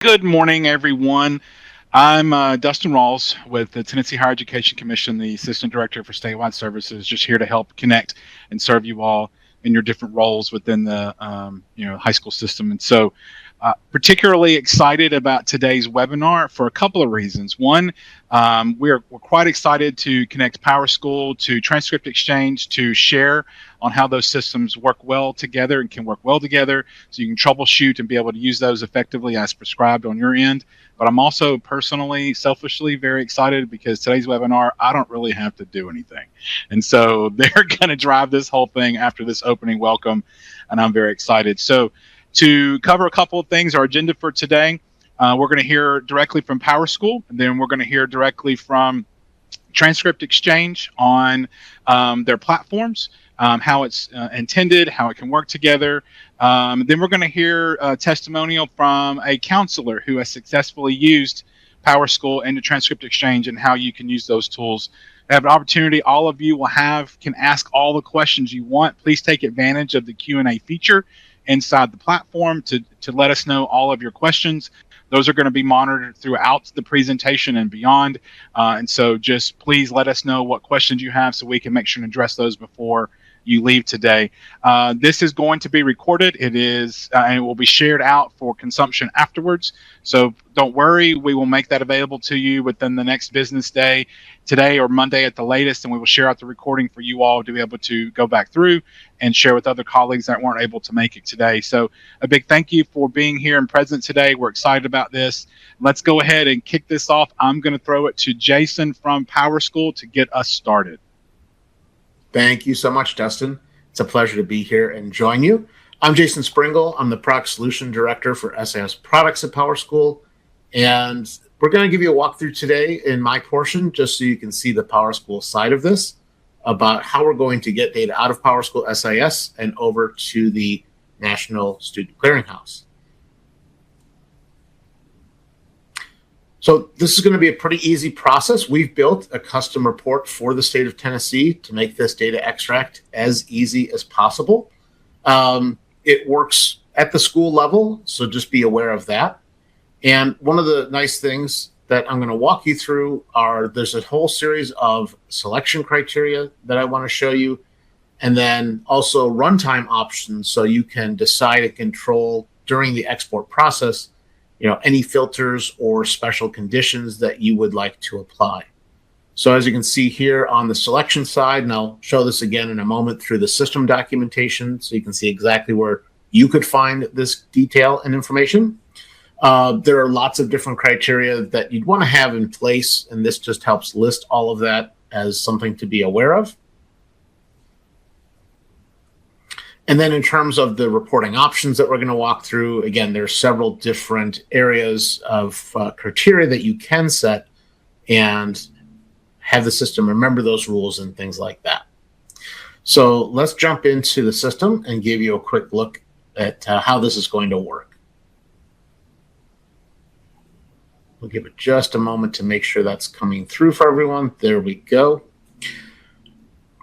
Good morning, everyone. I'm Dustin Rawls with the Tennessee Higher Education Commission, the Assistant Director for Statewide Services, just here to help connect and serve you all in your different roles within the high school system. And so, particularly excited about today's webinar for a couple of reasons. One, we're quite excited to connect PowerSchool to Transcript Exchange to share on how those systems work well together and can work well together, so you can troubleshoot and be able to use those effectively as prescribed on your end. But I'm also personally, selfishly very excited because today's webinar, I don't really have to do anything. And so they're going to drive this whole thing after this opening welcome, and I'm very excited. So to cover a couple of things, our agenda for today, we're going to hear directly from PowerSchool, and then we're going to hear directly from Transcript Exchange on their platforms, how it's intended, how it can work together. Then we're going to hear a testimonial from a counselor who has successfully used PowerSchool and the Transcript Exchange and how you can use those tools. I have an opportunity all of you can ask all the questions you want. Please take advantage of the Q&A feature inside the platform to let us know all of your questions. Those are going to be monitored throughout the presentation and beyond. And so just please let us know what questions you have so we can make sure to address those before you leave today. This is going to be recorded. It is, and it will be shared out for consumption afterwards. So don't worry, we will make that available to you within the next business day, today or Monday at the latest, and we will share out the recording for you all to be able to go back through and share with other colleagues that weren't able to make it today. So a big thank you for being here and present today. We're excited about this. Let's go ahead and kick this off. I'm going to throw it to Jason from PowerSchool to get us started. Thank you so much, Dustin. It's a pleasure to be here and join you. I'm Jason Springle. I'm the Product Solution Director for SIS Products at PowerSchool. And we're going to give you a walkthrough today in my portion, just so you can see the PowerSchool side of this, about how we're going to get data out of PowerSchool SIS and over to the National Student Clearinghouse. So this is going to be a pretty easy process. We've built a custom report for the state of Tennessee to make this data extract as easy as possible. It works at the school level, so just be aware of that. And one of the nice things that I'm going to walk you through there's a whole series of selection criteria that I want to show you, and then also runtime options so you can decide and control during the export process any filters or special conditions that you would like to apply. So as you can see here on the selection side, and I'll show this again in a moment through the system documentation so you can see exactly where you could find this detail and information. There are lots of different criteria that you'd want to have in place, and this just helps list all of that as something to be aware of. And then in terms of the reporting options that we're going to walk through, again, there's several different areas of criteria that you can set and have the system remember those rules and things like that. So let's jump into the system and give you a quick look at how this is going to work. We'll give it just a moment to make sure that's coming through for everyone. There we go.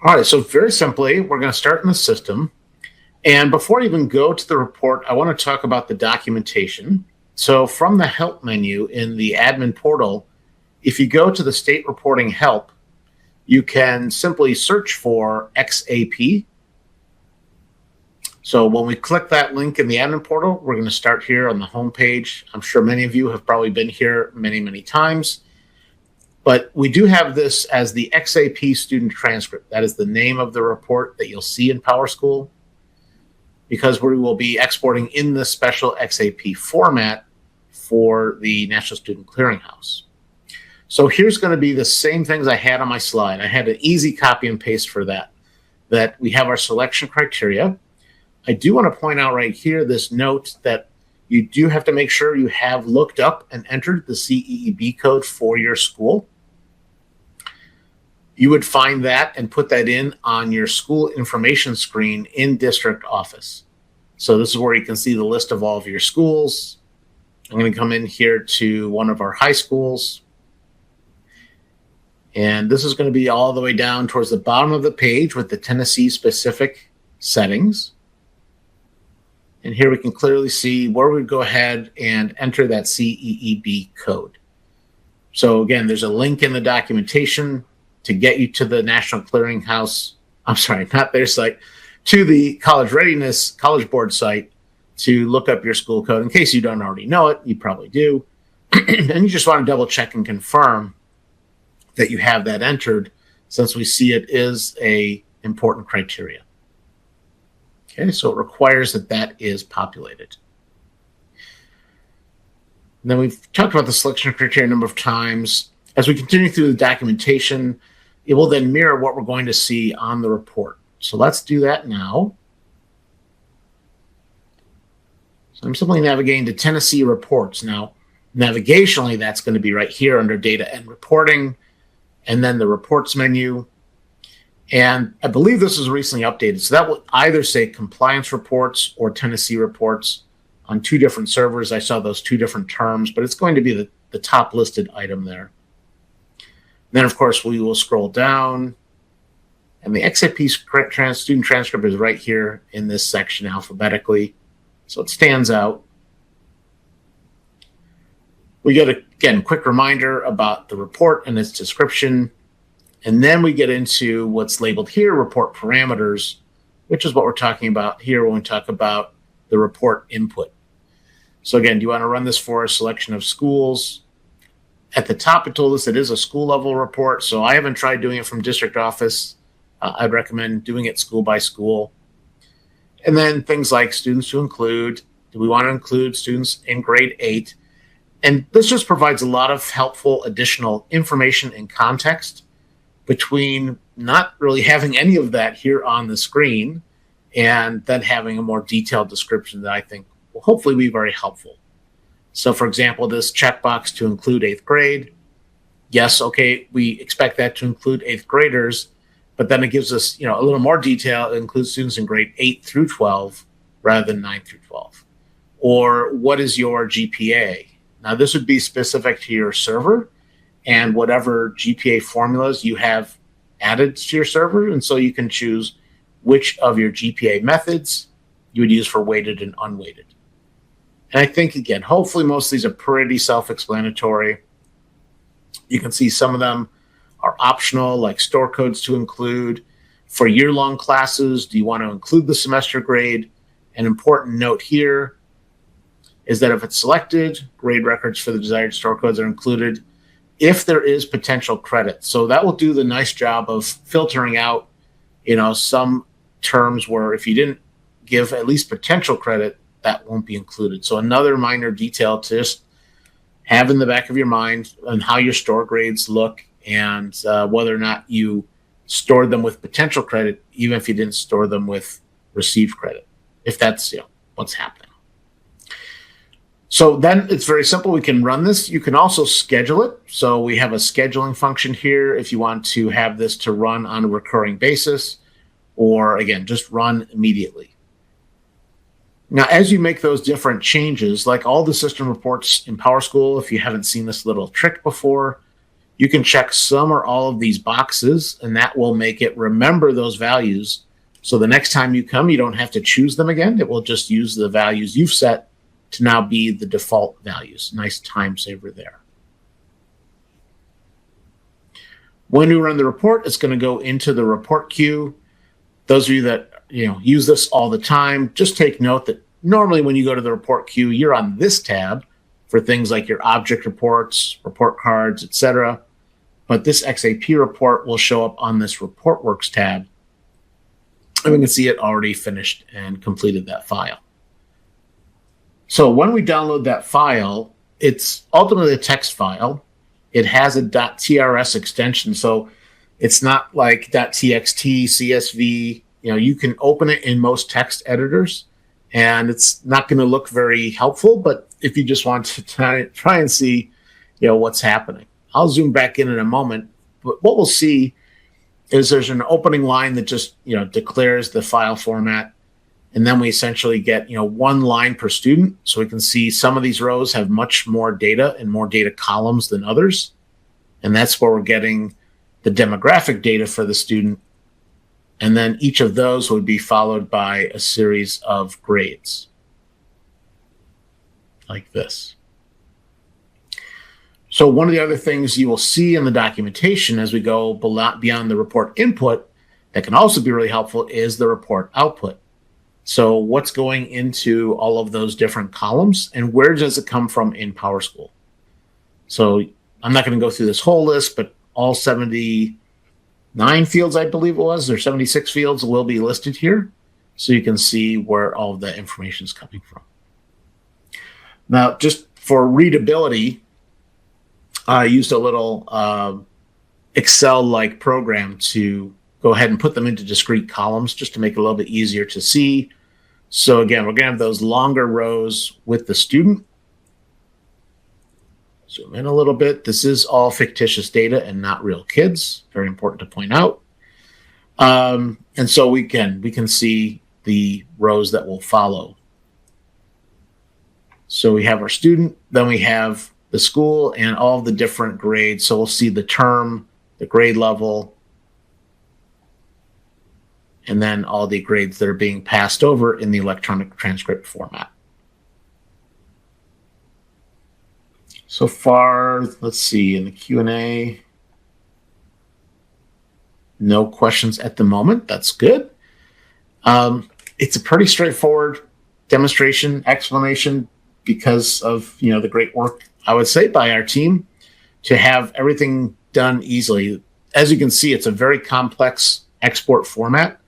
All right, so very simply, we're going to start in the system. And before I even go to the report, I want to talk about the documentation. So from the help menu in the admin portal, if you go to the state reporting help, you can simply search for XAP. So when we click that link in the admin portal, we're going to start here on the home page. I'm sure many of you have probably been here many, many times. But we do have this as the XAP student transcript. That is the name of the report that you'll see in PowerSchool, because we will be exporting in the special XAP format for the National Student Clearinghouse. So here's going to be the same things I had on my slide. I had an easy copy and paste for that we have our selection criteria. I do want to point out right here this note that you do have to make sure you have looked up and entered the CEEB code for your school. You would find that and put that in on your school information screen in district office. So this is where you can see the list of all of your schools. I'm going to come in here to one of our high schools. And this is going to be all the way down towards the bottom of the page with the Tennessee specific settings. And here we can clearly see where we go ahead and enter that CEEB code. So again, there's a link in the documentation to get you to the National Clearinghouse, I'm sorry, not their site, to the College Readiness College Board site to look up your school code. In case you don't already know it, you probably do. And you just want to double check and confirm that you have that entered, since we see it is a important criteria. Okay, so it requires that that is populated. And then we've talked about the selection criteria a number of times. As we continue through the documentation, it will then mirror what we're going to see on the report. So let's do that now. So I'm simply navigating to Tennessee reports. Now, navigationally, that's going to be right here under data and reporting, and then the reports menu. And I believe this was recently updated. So that will either say compliance reports or Tennessee reports on two different servers. I saw those two different terms, but it's going to be the top listed item there. Then, of course, we will scroll down, and the XAP student transcript is right here in this section alphabetically, so it stands out. We get, again, quick reminder about the report and its description, and then we get into what's labeled here, report parameters, which is what we're talking about here when we talk about the report input. So again, do you want to run this for a selection of schools? At the top, it told us it is a school level report, so I haven't tried doing it from district office. I'd recommend doing it school by school. And then things like students to include. Do we want to include students in grade 8? And this just provides a lot of helpful additional information and context between not really having any of that here on the screen and then having a more detailed description that I think will hopefully be very helpful. So for example, this checkbox to include 8th grade. Yes, okay, we expect that to include 8th graders, but then it gives us, a little more detail. It includes students in grade 8 through 12 rather than 9 through 12. Or what is your GPA? Now this would be specific to your server and whatever GPA formulas you have added to your server. And so you can choose which of your GPA methods you would use for weighted and unweighted. And I think, again, hopefully most of these are pretty self-explanatory. You can see some of them are optional, like store codes to include. For year-long classes, do you want to include the semester grade? An important note here is that if it's selected, grade records for the desired store codes are included if there is potential credit. So that will do the nice job of filtering out, some terms where if you didn't give at least potential credit, that won't be included. So another minor detail to just have in the back of your mind on how your store grades look and whether or not you stored them with potential credit, even if you didn't store them with received credit, if that's what's happening. So then it's very simple. We can run this. You can also schedule it. So we have a scheduling function here if you want to have this to run on a recurring basis, or again, just run immediately. Now, as you make those different changes, like all the system reports in PowerSchool, if you haven't seen this little trick before, you can check some or all of these boxes, and that will make it remember those values. So the next time you come, you don't have to choose them again. It will just use the values you've set to now be the default values. Nice time saver there. When we run the report, it's going to go into the report queue. Those of you that use this all the time, just take note that normally when you go to the report queue, you're on this tab for things like your object reports, report cards, etc. But this XAP report will show up on this report works tab. And we can see it already finished and completed that file. So when we download that file, it's ultimately a text file. It has a .trs extension, so it's not like .txt, CSV. You can open it in most text editors, and it's not going to look very helpful. But if you just want to try and see, what's happening, I'll zoom back in a moment. But what we'll see is there's an opening line that just declares the file format, and then we essentially get one line per student. So we can see some of these rows have much more data and more data columns than others, and that's where we're getting the demographic data for the student. And then each of those would be followed by a series of grades. like this. So one of the other things you will see in the documentation as we go beyond the report input that can also be really helpful is the report output. So what's going into all of those different columns and where does it come from in PowerSchool? So I'm not going to go through this whole list, but all 79 fields, I believe it was, or 76 fields will be listed here. So you can see where all of that information is coming from. Now, just for readability, I used a little Excel-like program to go ahead and put them into discrete columns just to make it a little bit easier to see. So again, we're going to have those longer rows with the student. Zoom in a little bit. This is all fictitious data and not real kids. Very important to point out. And so we can see the rows that will follow. So we have our student, then we have the school and all the different grades. So we'll see the term, the grade level, and then all the grades that are being passed over in the electronic transcript format. So far, let's see, in the Q&A, no questions at the moment. That's good. It's a pretty straightforward demonstration, explanation, because of the great work, I would say, by our team to have everything done easily. As you can see, it's a very complex export format.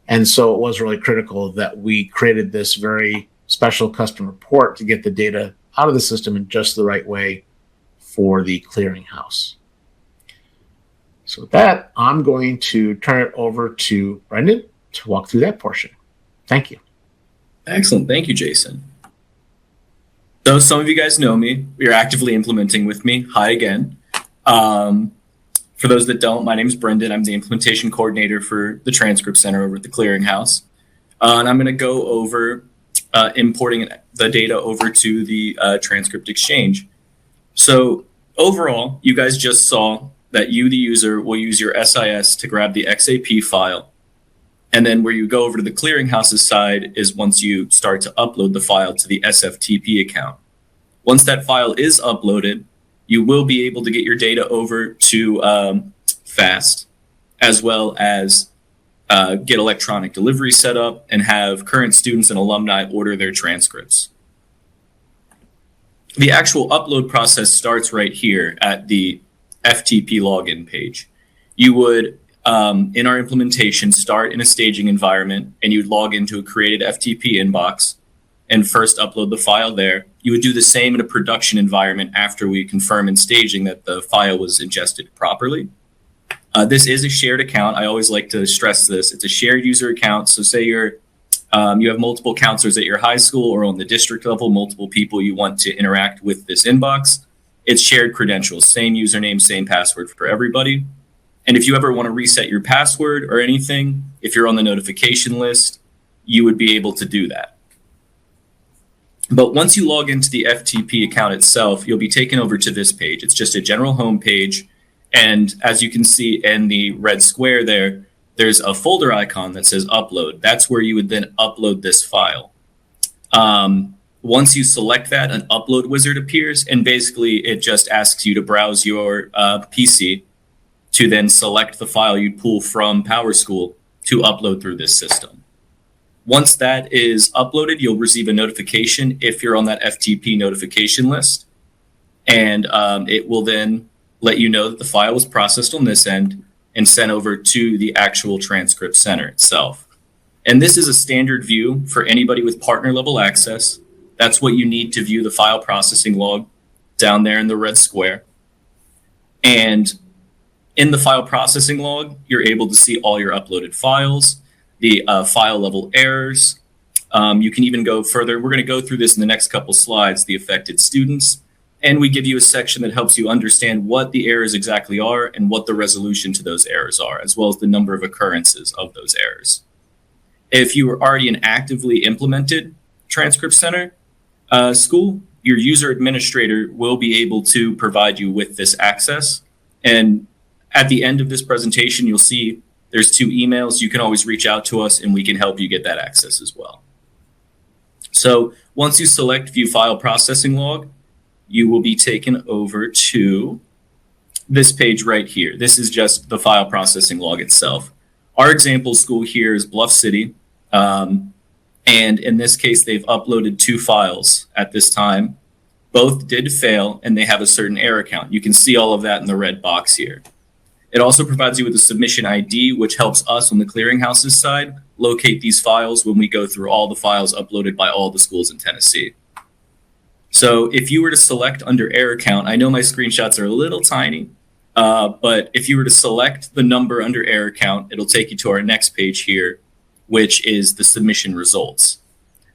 And so it was really critical that we created this very special custom report to get the data out of the system in just the right way for the clearinghouse. So with that, I'm going to turn it over to Brendan to walk through that portion. Thank you. Excellent. Thank you, Jason. So some of you guys know me. You're actively implementing with me. Hi again. For those that don't, my name is Brendan. I'm the implementation coordinator for the Transcript Center over at the Clearinghouse. And I'm going to go over importing the data over to the transcript exchange. So overall, you guys just saw that you, the user, will use your SIS to grab the XAP file. And then where you go over to the Clearinghouse's side is once you start to upload the file to the SFTP account. Once that file is uploaded, you will be able to get your data over to FAST, as well as get electronic delivery set up and have current students and alumni order their transcripts. The actual upload process starts right here at the FTP login page. You would, in our implementation, start in a staging environment and you'd log into a created FTP inbox and first upload the file there. You would do the same in a production environment after we confirm in staging that the file was ingested properly. This is a shared account. I always like to stress this. It's a shared user account. So say you have multiple counselors at your high school or on the district level, multiple people you want to interact with this inbox. It's shared credentials, same username, same password for everybody. And if you ever want to reset your password or anything, if you're on the notification list, you would be able to do that. But once you log into the FTP account itself, you'll be taken over to this page. It's just a general home page. And as you can see in the red square there, there's a folder icon that says upload. That's where you would then upload this file. Once you select that, an upload wizard appears, and basically it just asks you to browse your PC to then select the file you pull from PowerSchool to upload through this system. Once that is uploaded, you'll receive a notification if you're on that FTP notification list, and it will then let you know that the file was processed on this end and sent over to the actual transcript center itself. And this is a standard view for anybody with partner level access. That's what you need to view the file processing log down there in the red square. And in the file processing log, you're able to see all your uploaded files, the file level errors. You can even go further. We're going to go through this in the next couple slides, the affected students. And we give you a section that helps you understand what the errors exactly are and what the resolution to those errors are, as well as the number of occurrences of those errors. If you are already an actively implemented Transcript Center school, your user administrator will be able to provide you with this access. And at the end of this presentation, you'll see there's 2 emails. You can always reach out to us and we can help you get that access as well. So once you select View File Processing Log, you will be taken over to this page right here. This is just the file processing log itself. Our example school here is Bluff City. And in this case, they've uploaded 2 files at this time. Both did fail, and they have a certain error count. You can see all of that in the red box here. It also provides you with a submission ID, which helps us on the Clearinghouse's side locate these files when we go through all the files uploaded by all the schools in Tennessee. So if you were to select under error count, I know my screenshots are a little tiny, but if you were to select the number under error count, it'll take you to our next page here, which is the submission results.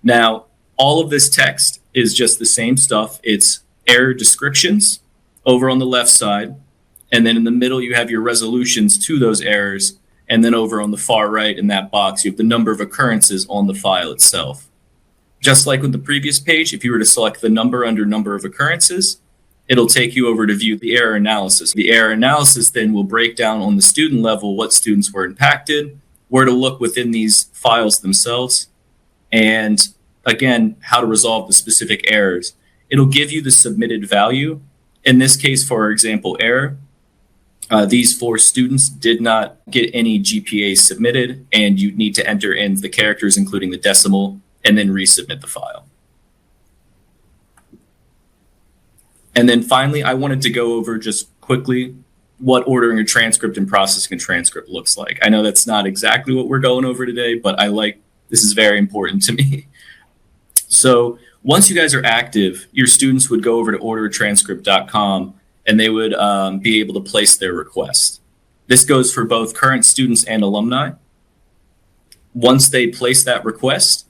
Now, all of this text is just the same stuff. It's error descriptions over on the left side. And then in the middle, you have your resolutions to those errors. And then over on the far right in that box, you have the number of occurrences on the file itself. Just like with the previous page, if you were to select the number under number of occurrences, it'll take you over to view the error analysis. The error analysis then will break down on the student level what students were impacted, where to look within these files themselves, and again, how to resolve the specific errors. It'll give you the submitted value. In this case, for example, error, these 4 students did not get any GPA submitted, and you need to enter in the characters, including the decimal, and then resubmit the file. And then finally, I wanted to go over just quickly what ordering a transcript and processing a transcript looks like. I know that's not exactly what we're going over today, but this is very important to me. So once you guys are active, your students would go over to orderatranscript.com and they would be able to place their request. This goes for both current students and alumni. Once they place that request,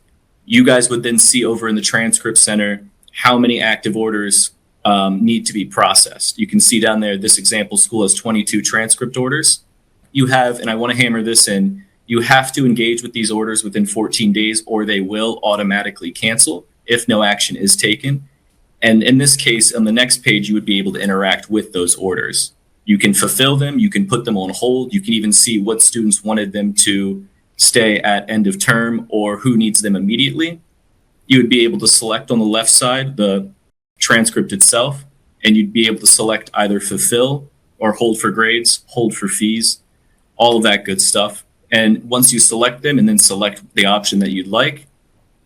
you guys would then see over in the Transcript Center how many active orders need to be processed. You can see down there, this example school has 22 transcript orders. You have, and I want to hammer this in, you have to engage with these orders within 14 days or they will automatically cancel if no action is taken. And in this case, on the next page, you would be able to interact with those orders. You can fulfill them, you can put them on hold, you can even see what students wanted them to stay at end of term or who needs them immediately. You would be able to select on the left side the transcript itself, and you'd be able to select either fulfill or hold for grades, hold for fees, all of that good stuff. And once you select them and then select the option that you'd like,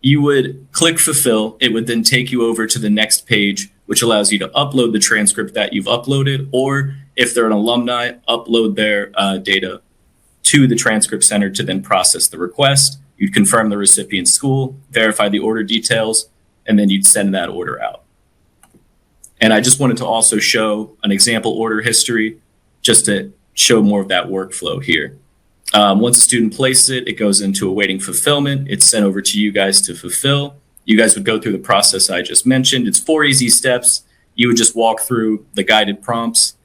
you would click fulfill. It would then take you over to the next page, which allows you to upload the transcript that you've uploaded, or if they're an alumni, upload their data to the Transcript Center to then process the request. You'd confirm the recipient's school, verify the order details, and then you'd send that order out. And I just wanted to also show an example order history just to show more of that workflow here. Once a student places it, it goes into awaiting fulfillment. It's sent over to you guys to fulfill. You guys would go through the process I just mentioned. It's 4 easy steps. You would just walk through the guided prompts.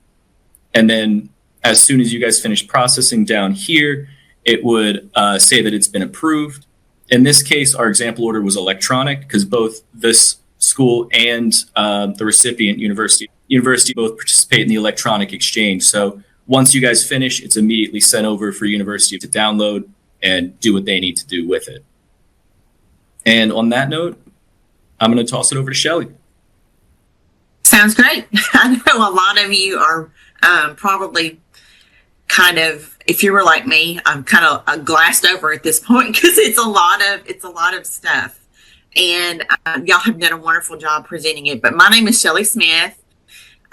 And then as soon as you guys finish processing down here, it would say that it's been approved. In this case, our example order was electronic because both this school and the recipient university both participate in the electronic exchange. So once you guys finish, it's immediately sent over for university to download and do what they need to do with it. And on that note, I'm going to toss it over to Shelly. Sounds great. I know a lot of you are probably kind of, if you were like me, I'm kind of glassed over at this point because it's a lot of stuff. And y'all have done a wonderful job presenting it. But my name is Shelly Smith.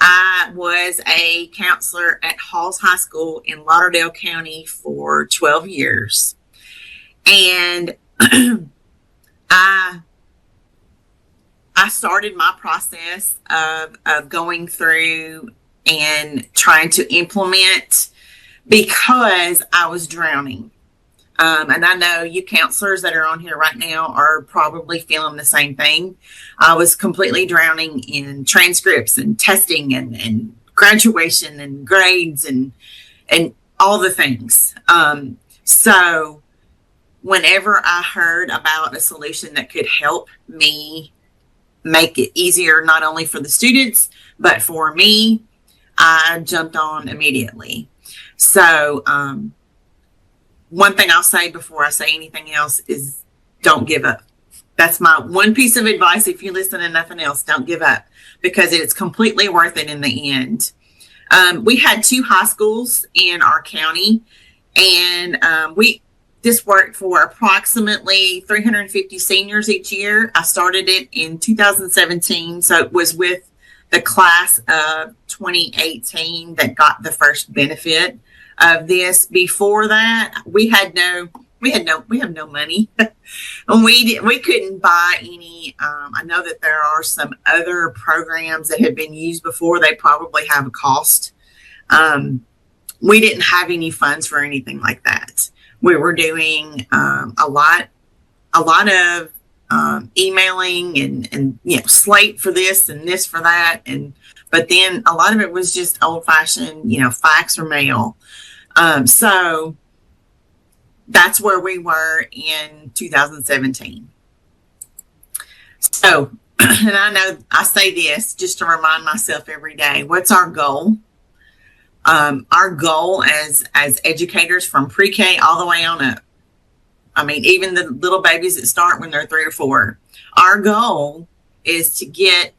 I was a counselor at Halls High School in Lauderdale County for 12 years. And I started my process of going through and trying to implement because I was drowning. And I know you counselors that are on here right now are probably feeling the same thing. I was completely drowning in transcripts and testing and graduation and grades and all the things. So whenever I heard about a solution that could help me make it easier, not only for the students, but for me, I jumped on immediately. So, one thing I'll say before I say anything else is don't give up. That's my one piece of advice. If you listen to nothing else, don't give up, because it's completely worth it in the end. We had 2 high schools in our county, and this worked for approximately 350 seniors each year. I started it in 2017, so it was with the class of 2018 that got the first benefit of this. Before that, we have no money. We couldn't buy any. I know that there are some other programs that have been used before. They probably have a cost. We didn't have any funds for anything like that. We were doing a lot of emailing and Slate for this and this for that, but then a lot of it was just old fashioned, fax or mail. So that's where we were in 2017. So, and I know I say this just to remind myself every day, what's our goal? Our goal as educators from pre-K all the way on up. I mean, even the little babies that start when they're 3 or 4, our goal is to get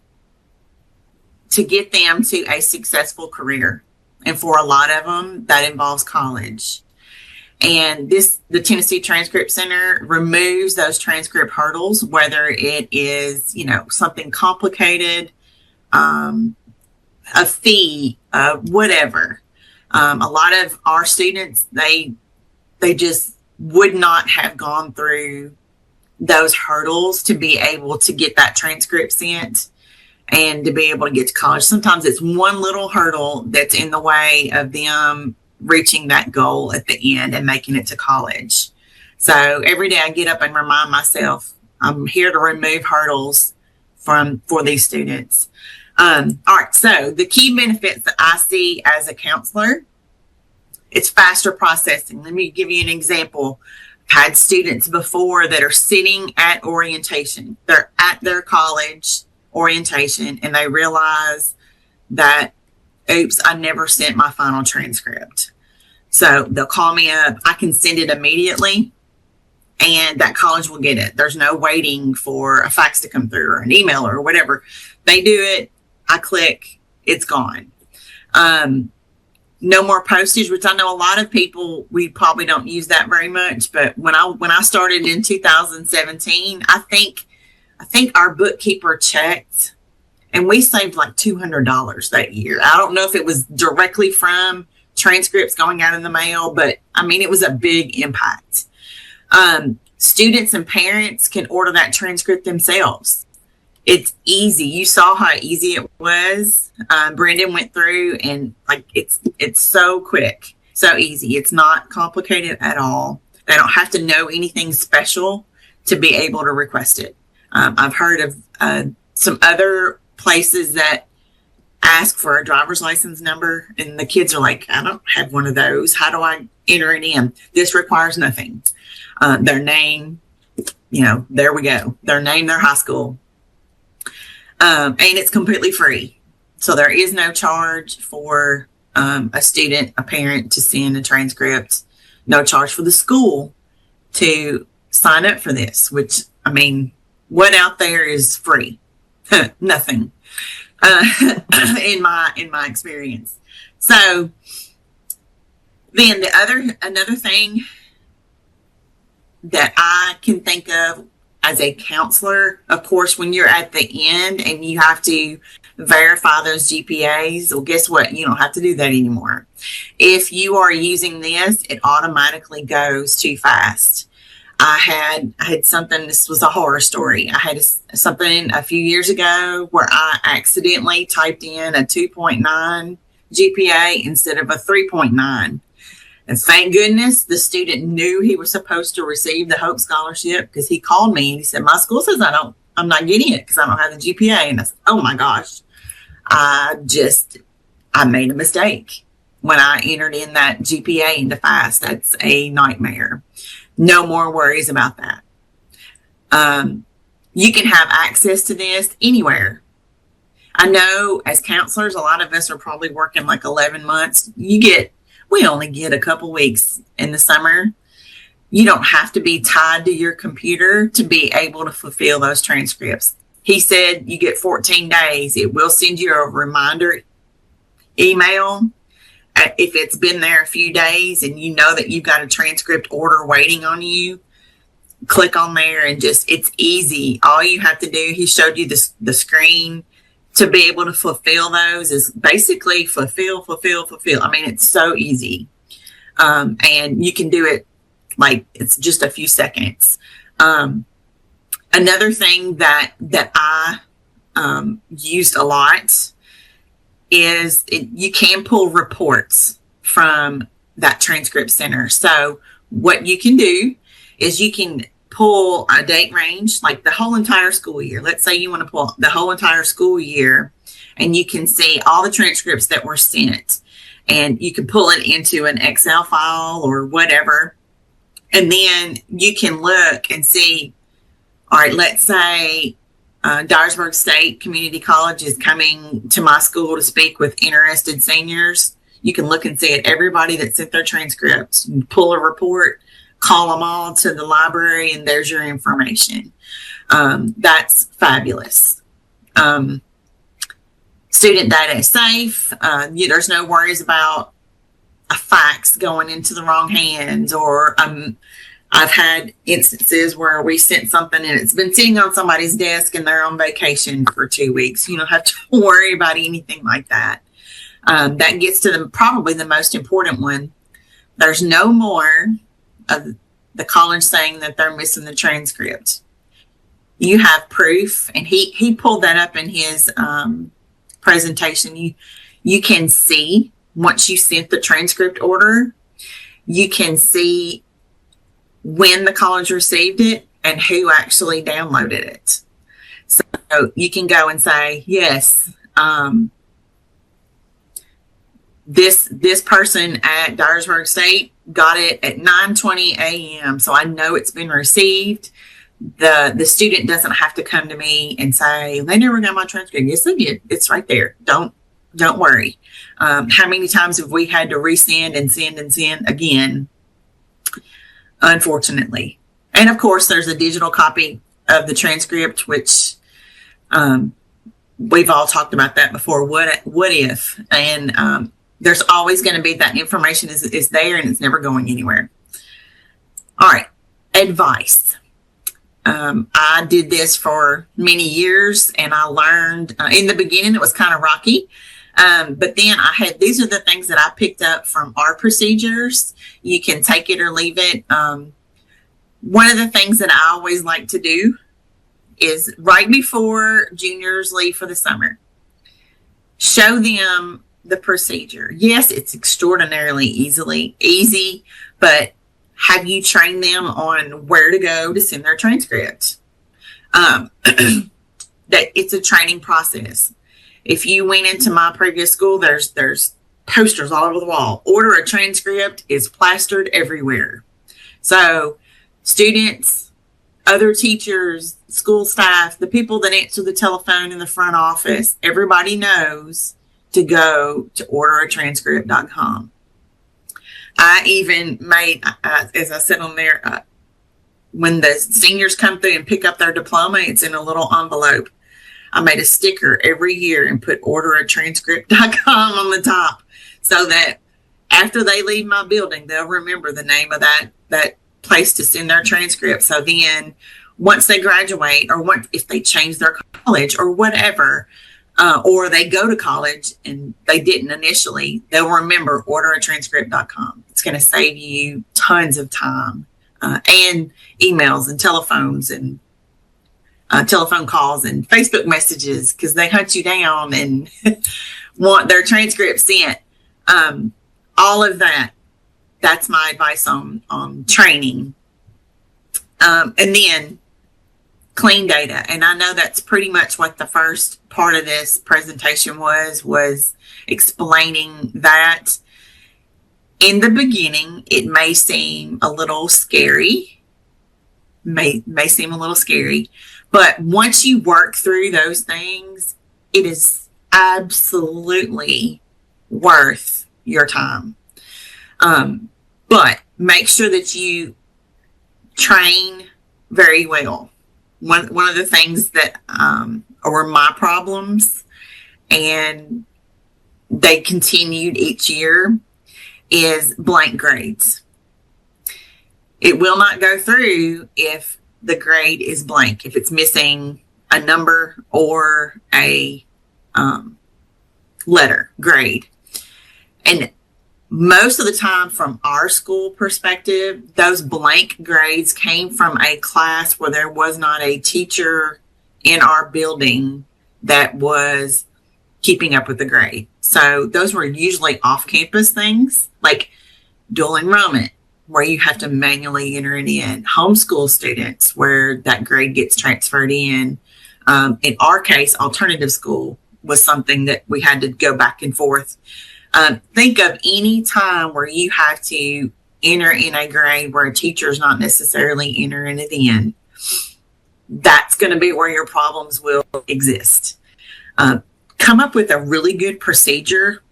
them to a successful career. And for a lot of them, that involves college. And the Tennessee Transcript Center removes those transcript hurdles, whether it is, something complicated, a fee, whatever. A lot of our students, they just would not have gone through those hurdles to be able to get that transcript sent and to be able to get to college. Sometimes it's one little hurdle that's in the way of them reaching that goal at the end and making it to college. So every day I get up and remind myself, I'm here to remove hurdles for these students. All right. So the key benefits that I see as a counselor, it's faster processing. Let me give you an example. I've had students before that are sitting at orientation. They're at their college orientation and they realize that, oops, I never sent my final transcript. So they'll call me up. I can send it immediately and that college will get it. There's no waiting for a fax to come through or an email or whatever. They do it. I click, it's gone. No more postage, which I know a lot of people, we probably don't use that very much. But when I started in 2017, I think our bookkeeper checked and we saved like $200 that year. I don't know if it was directly from transcripts going out in the mail, but I mean, it was a big impact. Students and parents can order that transcript themselves. It's easy. You saw how easy it was. Brendan went through and it's so quick, so easy. It's not complicated at all. They don't have to know anything special to be able to request it. I've heard of some other places that ask for a driver's license number and the kids are like, I don't have one of those. How do I enter it in? This requires nothing. Their name, there we go. Their name, their high school. And it's completely free. So there is no charge for a student, a parent to send a transcript. No charge for the school to sign up for this, which, I mean, what out there is free? Nothing. In my experience. So then another thing that I can think of as a counselor, of course, when you're at the end and you have to verify those GPAs, well, guess what? You don't have to do that anymore. If you are using this, it automatically goes too fast. I had something, this was a horror story. I had something a few years ago where I accidentally typed in a 2.9 GPA instead of a 3.9. And thank goodness the student knew he was supposed to receive the Hope Scholarship, because he called me and he said, my school says I'm not getting it because I don't have the GPA. And I said, oh my gosh, I made a mistake when I entered in that GPA into FAST. That's a nightmare. No more worries about that. You can have access to this anywhere. I know as counselors, a lot of us are probably working like 11 months. We only get a couple weeks in the summer. You don't have to be tied to your computer to be able to fulfill those transcripts. He said you get 14 days. It will send you a reminder email if it's been there a few days and you know that you've got a transcript order waiting on you. Click on there and it's easy. All you have to do, he showed you the screen to be able to fulfill those is basically fulfill. I mean, it's so easy. And you can do it like it's just a few seconds. Another thing that I used a lot is you can pull reports from that transcript center. So what you can do is you can pull a date range, like the whole entire school year. Let's say you want to pull the whole entire school year, and you can see all the transcripts that were sent, and you can pull it into an Excel file or whatever. And then you can look and see, all right, let's say Dyersburg State Community College is coming to my school to speak with interested seniors. You can look and see at everybody that sent their transcripts, pull a report, call them all to the library, and there's your information. That's fabulous. Student data is safe. There's no worries about a fax going into the wrong hands, or I've had instances where we sent something and it's been sitting on somebody's desk and they're on vacation for 2 weeks. You don't have to worry about anything like that. That gets to probably the most important one. There's no more of the college saying that they're missing the transcript. You have proof, and he pulled that up in his presentation. You can see once you sent the transcript order, you can see when the college received it and who actually downloaded it. So you can go and say, yes, this person at Dyersburg State got it at 9:20 a.m. So I know it's been received. The student doesn't have to come to me and say, they never got my transcript. Yes, they did. It's right there. Don't worry. How many times have we had to resend and send again? Unfortunately. And of course, there's a digital copy of the transcript, which we've all talked about that before. What if? And there's always going to be that information is there, and it's never going anywhere. All right. Advice. I did this for many years, and I learned in the beginning, it was kind of rocky. But then these are the things that I picked up from our procedures. You can take it or leave it. One of the things that I always like to do is right before juniors leave for the summer, show them the procedure. Yes, it's extraordinarily easy, but have you trained them on where to go to send their transcript? That it's a training process. If you went into my previous school, there's posters all over the wall. Order a transcript is plastered everywhere. So students, other teachers, school staff, the people that answer the telephone in the front office, everybody knows to go to orderatranscript.com. I even made, as I said on there, when the seniors come through and pick up their diploma, it's in a little envelope. I made a sticker every year and put orderatranscript.com on the top, so that after they leave my building, they'll remember the name of that place to send their transcript. So then once they graduate, or if they change their college or whatever, or they go to college and they didn't initially, they'll remember orderatranscript.com. It's going to save you tons of time and emails and telephones and telephone calls and Facebook messages, because they hunt you down and want their transcript sent. All of that. That's my advice on training. And then clean data. And I know that's pretty much what the first part of this presentation was explaining that. In the beginning, it may seem a little scary, may seem a little scary, but once you work through those things, it is absolutely worth your time. But make sure that you train very well. One of the things that were my problems, and they continued each year, is blank grades. It will not go through if the grade is blank, if it's missing a number or a letter grade. And most of the time, from our school perspective, those blank grades came from a class where there was not a teacher in our building that was keeping up with the grade. So those were usually off-campus things, like dual enrollment, where you have to manually enter it in. Homeschool students, where that grade gets transferred in. In our case, alternative school was something that we had to go back and forth. Think of any time where you have to enter in a grade where a teacher is not necessarily entering it in. That's going to be where your problems will exist. Come up with a really good procedure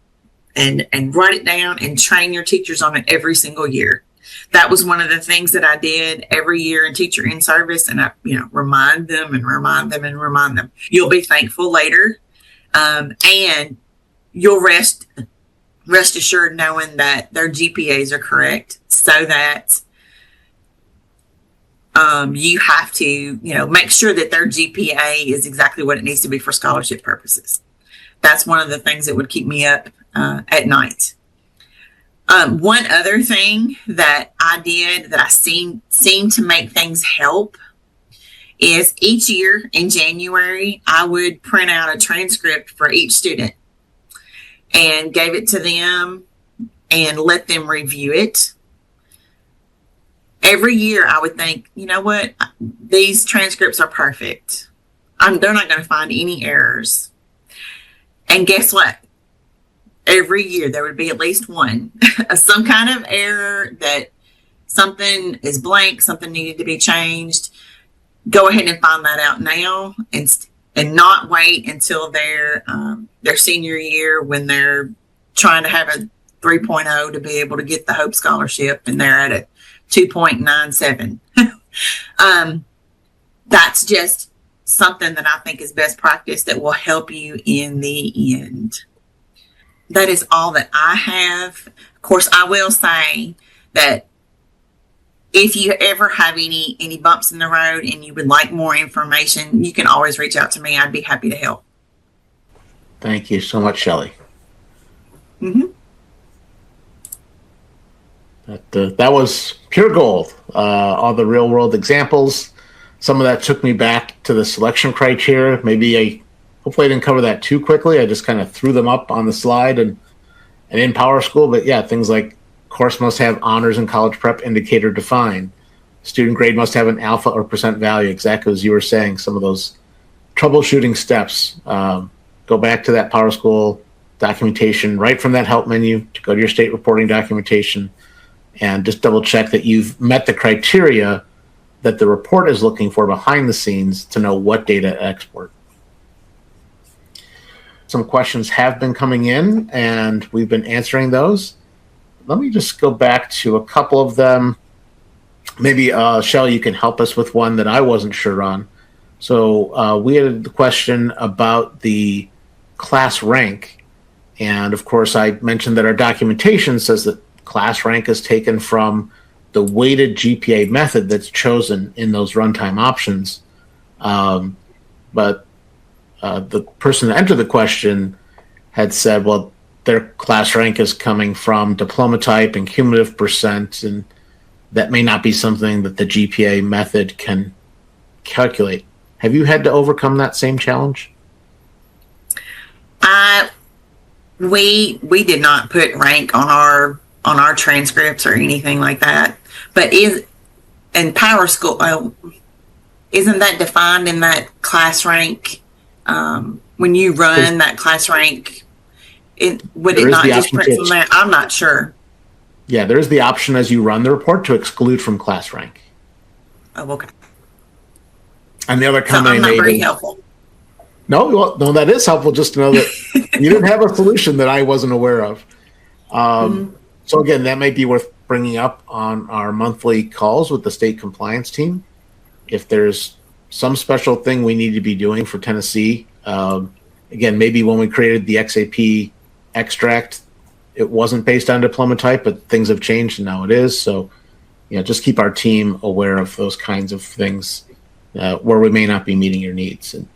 and write it down and train your teachers on it every single year. That was one of the things that I did every year in Teacher in Service, and I, remind them and remind them and remind them. You'll be thankful later, and you'll rest assured knowing that their GPAs are correct, so that you have to, make sure that their GPA is exactly what it needs to be for scholarship purposes. That's one of the things that would keep me up at night. One other thing that I did that I seemed to make things help is each year in January, I would print out a transcript for each student and gave it to them and let them review it. Every year I would think, you know what, these transcripts are perfect. They're not going to find any errors. And guess what? Every year there would be at least one, some kind of error, that something is blank, something needed to be changed. Go ahead and find that out now, and not wait until their senior year, when they're trying to have a 3.0 to be able to get the Hope Scholarship, and they're at a 2.97. That's just something that I think is best practice that will help you in the end. That is all that I have. Of course, I will say that if you ever have any bumps in the road and you would like more information, you can always reach out to me. I'd be happy to help. Thank you so much, Shelly. Mm-hmm. That was pure gold. All the real world examples. Some of that took me back to the selection criteria. Hopefully I didn't cover that too quickly. I just kind of threw them up on the slide and in PowerSchool. But yeah, things like course must have honors and college prep indicator defined. Student grade must have an alpha or percent value, exactly as you were saying, some of those troubleshooting steps. Go back to that PowerSchool documentation right from that help menu to go to your state reporting documentation and just double check that you've met the criteria that the report is looking for behind the scenes to know what data to export. Some questions have been coming in, and we've been answering those. Let me just go back to a couple of them. Maybe, Shelly, you can help us with one that I wasn't sure on. So we had the question about the class rank. And, of course, I mentioned that our documentation says that class rank is taken from the weighted GPA method that's chosen in those runtime options. But the person that entered the question had said, well, their class rank is coming from diploma type and cumulative percent, and that may not be something that the GPA method can calculate. Have you had to overcome that same challenge? We did not put rank on our transcripts or anything like that. But in PowerSchool, isn't that defined in that class rank? When you run that class rank, would it not just print from there? I'm not sure. Yeah, there's the option as you run the report to exclude from class rank. Oh, okay. And the other comment I'm not very helpful. No, that is helpful just to know that you didn't have a solution that I wasn't aware of. So again, that might be worth bringing up on our monthly calls with the state compliance team. If there's some special thing we need to be doing for Tennessee, again, maybe when we created the XAP extract, it wasn't based on diploma type, but things have changed and now it is. So, just keep our team aware of those kinds of things where we may not be meeting your needs. And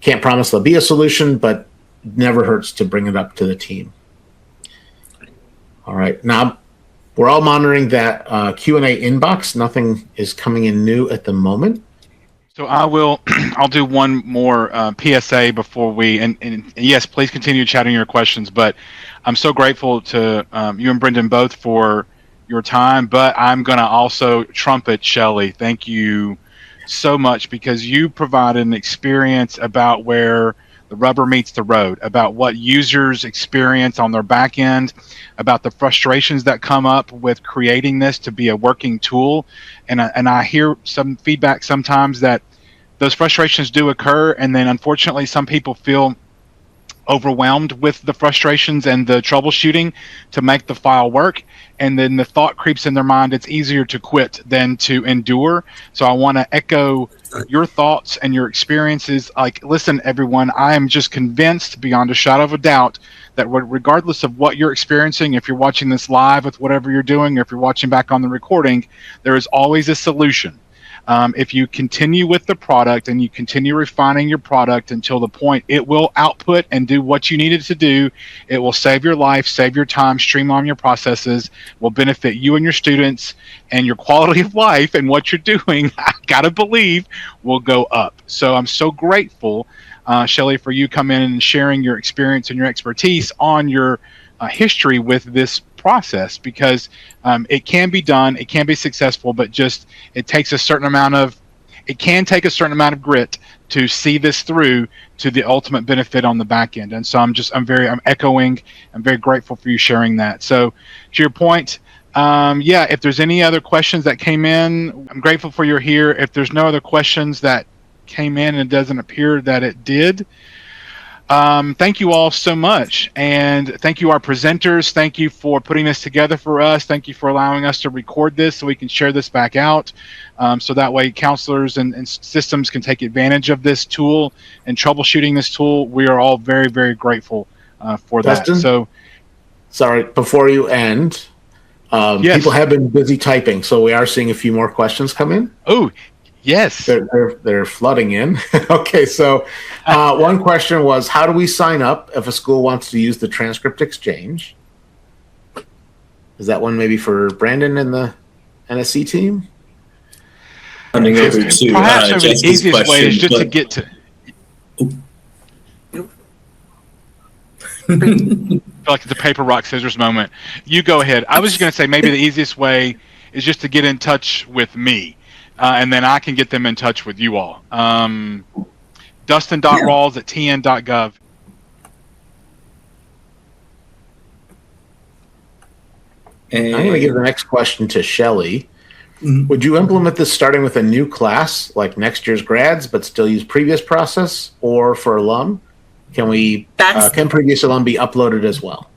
can't promise there'll be a solution, but never hurts to bring it up to the team. All right. Now, we're all monitoring that Q&A inbox. Nothing is coming in new at the moment. So I'll do one more PSA before we, and yes, please continue chatting your questions, but I'm so grateful to you and Brendan both for your time, but I'm going to also trumpet Shelly. Thank you so much, because you provide an experience about where the rubber meets the road, about what users experience on their back end, about the frustrations that come up with creating this to be a working tool. And I hear some feedback sometimes that those frustrations do occur, and then unfortunately some people feel overwhelmed with the frustrations and the troubleshooting to make the file work, and then the thought creeps in their mind, it's easier to quit than to endure. So I want to echo your thoughts and your experiences. Like, listen, everyone, I am just convinced beyond a shadow of a doubt that regardless of what you're experiencing, if you're watching this live with whatever you're doing, or if you're watching back on the recording, there is always a solution. If you continue with the product and you continue refining your product until the point it will output and do what you need it to do, it will save your life, save your time, streamline your processes, will benefit you and your students, and your quality of life and what you're doing, I gotta believe, will go up. So I'm so grateful, Shelly, for you coming in and sharing your experience and your expertise on your history with this process, because it can be done, it can be successful, but just it can take a certain amount of grit to see this through to the ultimate benefit on the back end. And so I'm very grateful for you sharing that. So to your point, if there's any other questions that came in, I'm grateful for you're here. If there's no other questions that came in, and it doesn't appear that it did, thank you all so much, and thank you our presenters. Thank you for putting this together for us. Thank you for allowing us to record this so we can share this back out, so that way counselors and systems can take advantage of this tool and troubleshooting this tool. We are all very, very grateful for Dustin, that. So, sorry, before you end, yes. People have been busy typing, so we are seeing a few more questions come in. Oh, yes. They're flooding in. Okay, so one question was, how do we sign up if a school wants to use the transcript exchange? Is that one maybe for Brandon and the NSC team? Running over to Perhaps the Jesse's easiest question, way is just to but- get to. I feel like it's a paper, rock, scissors moment. You go ahead. I was just going to say maybe the easiest way is just to get in touch with me. And then I can get them in touch with you all. Dustin.rawls@tn.gov. I'm going to give the next question to Shelly. Mm-hmm. Would you implement this starting with a new class, like next year's grads, but still use previous process? Or for alum, can previous alum be uploaded as well?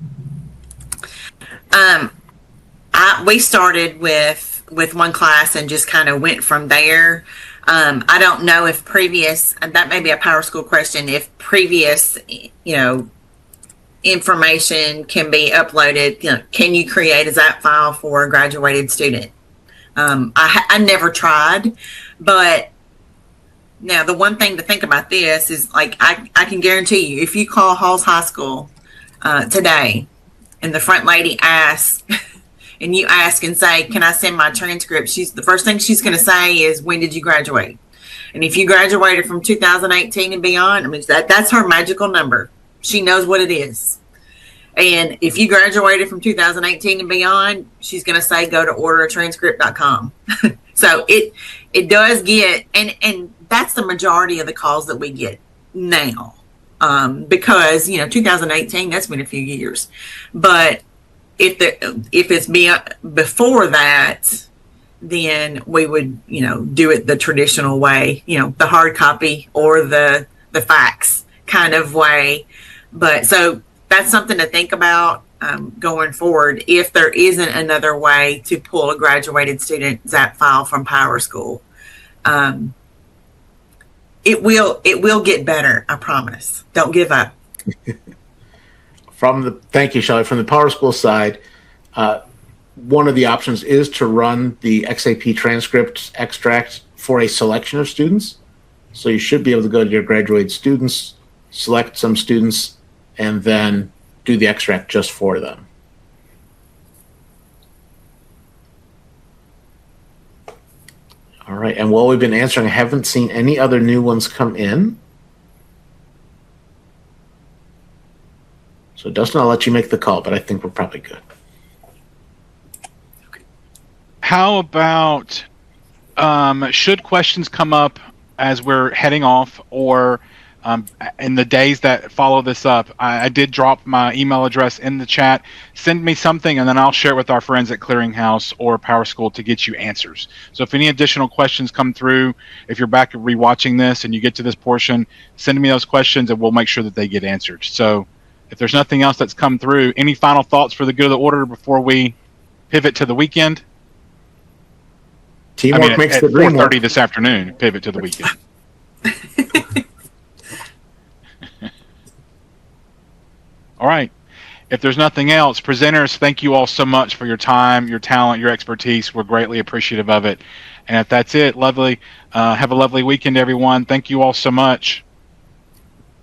We started with one class and just kind of went from there. I don't know if previous, that may be a PowerSchool question, if previous, information can be uploaded. Can you create a ZAP file for a graduated student? I never tried, but now the one thing to think about this is, like, I can guarantee you, if you call Halls High School today and the front lady asks, and you ask and say, can I send my transcript? The first thing she's going to say is, when did you graduate? And if you graduated from 2018 and beyond, I mean, that's her magical number. She knows what it is. And if you graduated from 2018 and beyond, she's going to say, go to orderatranscript.com. So it does get, and that's the majority of the calls that we get now. Because, 2018, that's been a few years. But if it's before that, then we would, do it the traditional way, the hard copy or the fax kind of way. But so that's something to think about. going forward if there isn't another way to pull a graduated student ZAP file from PowerSchool. It will get better, I promise. Don't give up. Thank you, Shelly. From the PowerSchool side, one of the options is to run the XAP transcript extract for a selection of students. So you should be able to go to your graduated students, select some students, and then do the extract just for them. All right, and while we've been answering, I haven't seen any other new ones come in. So Dustin, I'll let you make the call, but I think we're probably good. How about, should questions come up as we're heading off, or in the days that follow this up? I did drop my email address in the chat. Send me something, and then I'll share it with our friends at Clearinghouse or PowerSchool to get you answers. So if any additional questions come through, if you're back rewatching this and you get to this portion, send me those questions, and we'll make sure that they get answered. So if there's nothing else that's come through, any final thoughts for the good of the order before we pivot to the weekend? Teamwork makes the dream work. 4:30 this afternoon, pivot to the weekend. All right. If there's nothing else, presenters, thank you all so much for your time, your talent, your expertise. We're greatly appreciative of it. And if that's it, lovely. Have a lovely weekend, everyone. Thank you all so much.